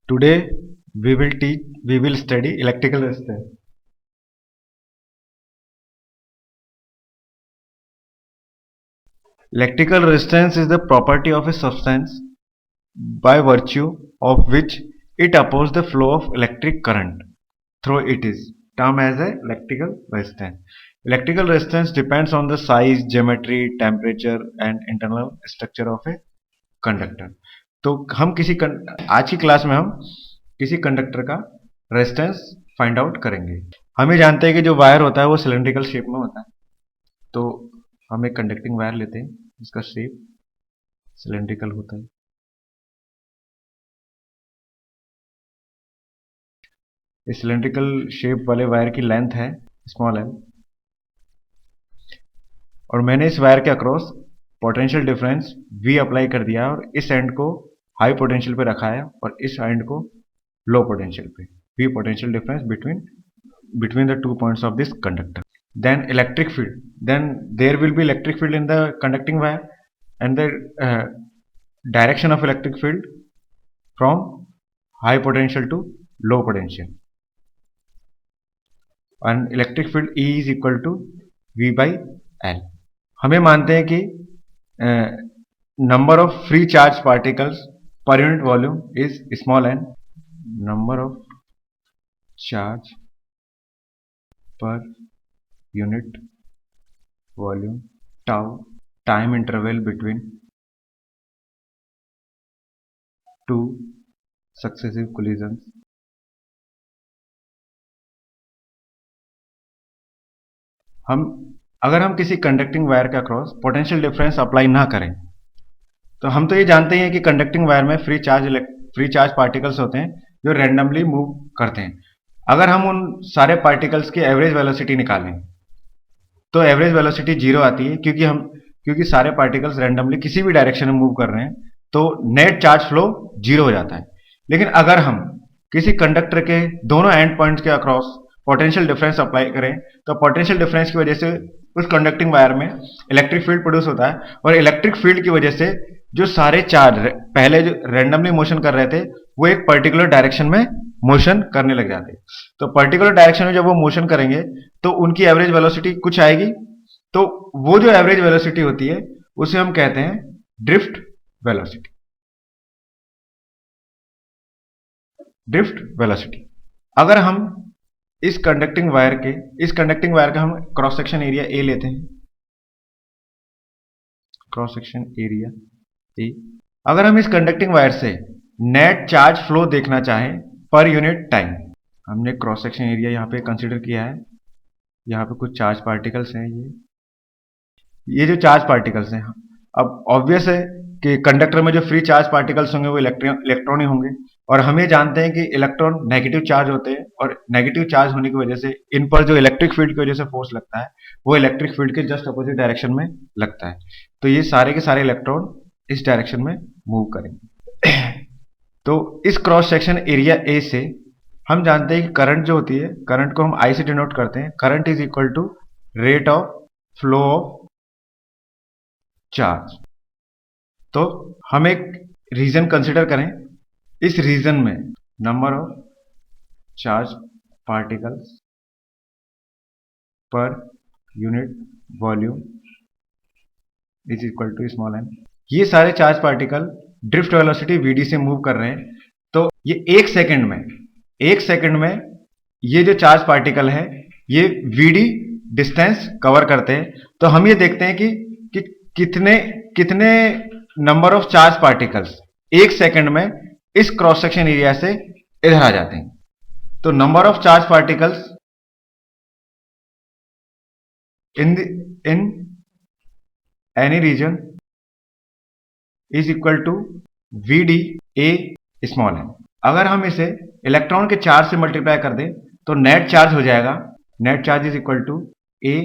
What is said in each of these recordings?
Today we will study electrical resistance. Electrical resistance is the property of a substance by virtue of which it opposes the flow of electric current through it is termed as a electrical resistance. Electrical resistance depends on the size, geometry, temperature and internal structure of a conductor. तो हम आज की class में हम किसी conductor का resistance find out करेंगे. हम ये जानते हैं कि जो वायर होता है वो सिलेंड्रिकल शेप में होता है. तो हम एक कंडक्टिंग वायर लेते हैं जिसका शेप सिलेंड्रिकल होता है. इस सिलेंड्रिकल शेप वाले वायर की लेंथ है स्मॉल एल और मैंने इस वायर के across potential difference V apply कर दिया और इस एंड को हाई पोटेंशियल पे रखा है और इस एंड को लो पोटेंशियल पे. V potential difference between the 2 points of this conductor. Then electric field. Then there will be electric field in the conducting wire and the direction of electric field from high potential to low potential. And electric field E is equal to V by L. हमें मानते हैं कि number of free charge particles per unit volume is small n. Number of charge per unit volume tau, time interval between two successive collisions. अगर हम किसी conducting wire के across potential difference apply ना करें तो हम तो ये जानते हैं कि कंडक्टिंग वायर में फ्री चार्ज पार्टिकल्स होते हैं जो रैंडमली मूव करते हैं. अगर हम उन सारे पार्टिकल्स की एवरेज वेलोसिटी निकालें तो एवरेज वेलोसिटी 0 आती है क्योंकि सारे पार्टिकल्स रैंडमली किसी भी डायरेक्शन में मूव कर रहे हैं तो नेट चार्ज फ्लो 0 हो जाता है. लेकिन अगर हम किसी कंडक्टर के दोनों एंड पॉइंट्स के अक्रॉस पोटेंशियल डिफरेंस अप्लाई करें तो पोटेंशियल डिफरेंस की वजह से उस कंडक्टिंग वायर में इलेक्ट्रिक फील्ड प्रोड्यूस होता है और इलेक्ट्रिक फील्ड की वजह से जो सारे चार्ज पहले जो रैंडमली मोशन कर रहे थे वो एक पर्टिकुलर डायरेक्शन में मोशन करने लग जाते हैं. तो पर्टिकुलर डायरेक्शन में जब वो मोशन करेंगे तो उनकी एवरेज वेलोसिटी कुछ आएगी. तो वो जो एवरेज वेलोसिटी होती है उसे हम कहते हैं ड्रिफ्ट वेलोसिटी. Drift velocity. अगर हम इस कंडक्टिंग वायर का हम क्रॉस सेक्शन एरिया ए लेते हैं. Cross section area A. अगर हम इस कंडक्टिंग वायर से नेट चार्ज फ्लो देखना चाहें पर यूनिट टाइम, हमने क्रॉस सेक्शन एरिया यहाँ पे कंसीडर किया है. यहाँ पे कुछ चार्ज पार्टिकल्स हैं. ये जो चार्ज पार्टिकल्स हैं, अब ऑब्वियस है कि कंडक्टर में जो फ्री चार्ज पार्टिकल्स होंगे वो इलेक्ट्रॉन ही होंगे और हम ये जानते हैं कि इलेक्ट्रॉन नेगेटिव चार्ज होते हैं और नेगेटिव चार्ज होने की वजह से इन पर जो इलेक्ट्रिक फील्ड की वजह से फोर्स लगता है वो इलेक्ट्रिक फील्ड के जस्ट अपोजिट डायरेक्शन में लगता है. तो ये सारे के सारे इलेक्ट्रॉन इस डायरेक्शन में मूव करेंगे. तो इस क्रॉस सेक्शन एरिया ए से हम जानते हैं कि करंट जो होती है, करंट को हम आई से डिनोट करते हैं. Current is equal to rate of flow of charge. तो हम एक रीजन कंसिडर करें. इस रीजन में number of charge particles per unit volume is equal to small N. ये सारे charge particle drift velocity VD से मूव कर रहे हैं. तो ये एक सेकंड में ये जो चार्ज पार्टिकल है ये वीडी डिस्टेंस कवर करते हैं. तो हम ये देखते हैं कि कितने नंबर ऑफ चार्ज पार्टिकल्स एक सेकंड में इस क्रॉस सेक्शन एरिया से इधर आ जाते हैं. तो number of charge particles in any region is equal to V A small N. अगर हम इसे इलेक्ट्रॉन के चार्ज से मल्टीप्लाई कर दें तो नेट चार्ज हो जाएगा. Net charge is equal to A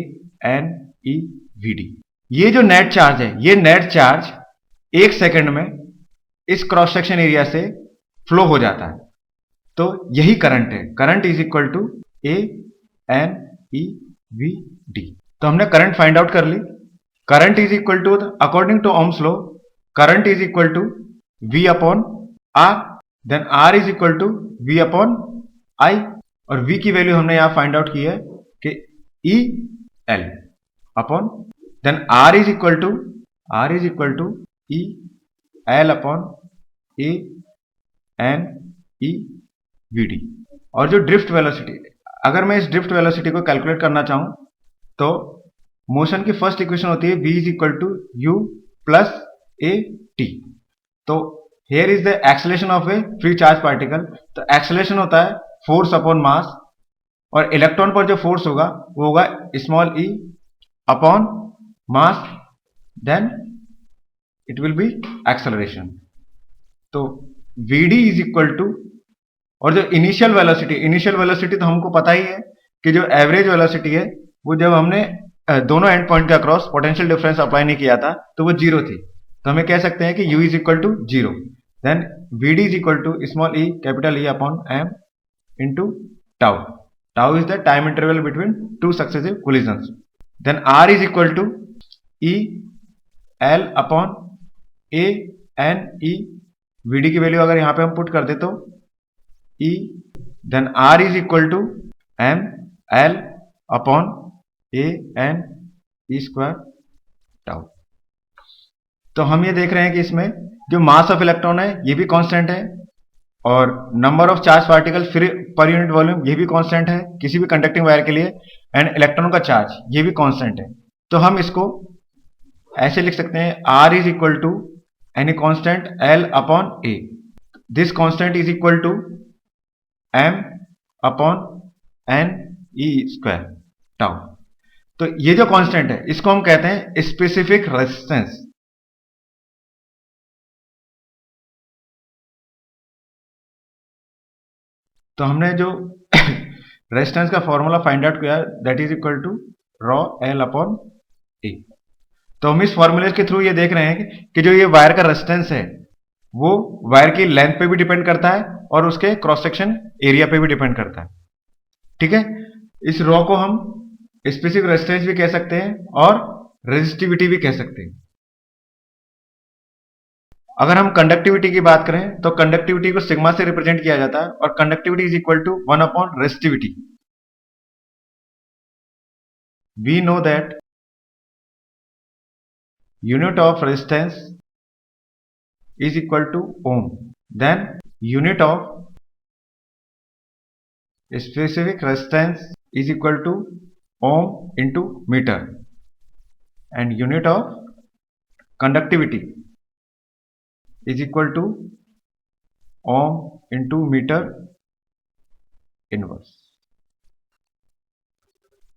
N E V D. ये जो नेट चार्ज है, ये नेट चार्ज एक सेकंड में इस क्रॉस सेक्शन एरिया से फ्लो हो जाता है. तो यही करंट है. Current is equal to A N E V D. तो हमने करंट फाइंड आउट कर ली. Current is equal to, according to Ohm's law, current is equal to V upon R. Then R is equal to V upon I, और V की value हमने यहां find out की है कि E L upon, then R is equal to E L upon A N E V D। और जो drift velocity, अगर मैं इस ड्रिफ्ट वेलोसिटी को कैलकुलेट करना चाहूं तो मोशन की फर्स्ट इक्वेशन होती है v is equal to u plus a t. तो here is the acceleration of a free charge particle. तो एक्सेलरेशन होता है फोर्स अपॉन मास, और इलेक्ट्रॉन पर जो फोर्स होगा वो होगा small E upon mass, then it will be acceleration. तो vd इज इक्वल टू, और जो इनिशियल वेलोसिटी तो हमको पता ही है कि जो एवरेज वेलोसिटी है वो जब हमने दोनों एंड पॉइंट के अक्रॉस पोटेंशियल डिफरेंस अप्लाई नहीं किया था तो वो जीरो थी। तो हमें कह सकते हैं कि u is equal to zero, then vd is equal to small E capital E upon m into tau. Tau is the time interval between two successive collisions. Then r is equal to e l upon a n e, vd की value अगर यहां पे हम put कर दे तो E, then R is equal to M L upon A N E square tau. तो हम ये देख रहे हैं कि इसमें जो मास ऑफ इलेक्ट्रॉन है ये भी कांस्टेंट है, और नंबर ऑफ चार्ज पार्टिकल पर यूनिट वॉल्यूम ये भी कांस्टेंट है किसी भी कंडक्टिंग वायर के लिए, एंड इलेक्ट्रॉन का चार्ज ये भी कांस्टेंट है। तो हम इसको ऐसे लिख सकते हैं R is equal to any constant L upon A। This constant is equal to m upon n e square tau. तो ये जो कांस्टेंट है इसको हम कहते हैं स्पेसिफिक रेजिस्टेंस। तो हमने जो रेजिस्टेंस का फॉर्मूला फाइंड आउट किया that is equal to rho L upon A. तो हम इस फॉर्मूले के थ्रू ये देख रहे हैं कि जो ये वायर का रेजिस्टेंस है वो वायर की लेंथ पे भी डिपेंड करता है और उसके क्रॉस सेक्शन एरिया पे भी डिपेंड करता है। ठीक है, इस रॉ को हम स्पेसिफिक रेजिस्टेंस भी कह सकते हैं और रेजिस्टिविटी भी कह सकते हैं। अगर हम कंडक्टिविटी की बात करें तो कंडक्टिविटी को सिग्मा से रिप्रेजेंट किया जाता है, और conductivity is equal to 1 upon resistivity. We know that unit of resistance is equal to ohm, then unit of specific resistance is equal to ohm into meter, and unit of conductivity is equal to ohm into meter inverse।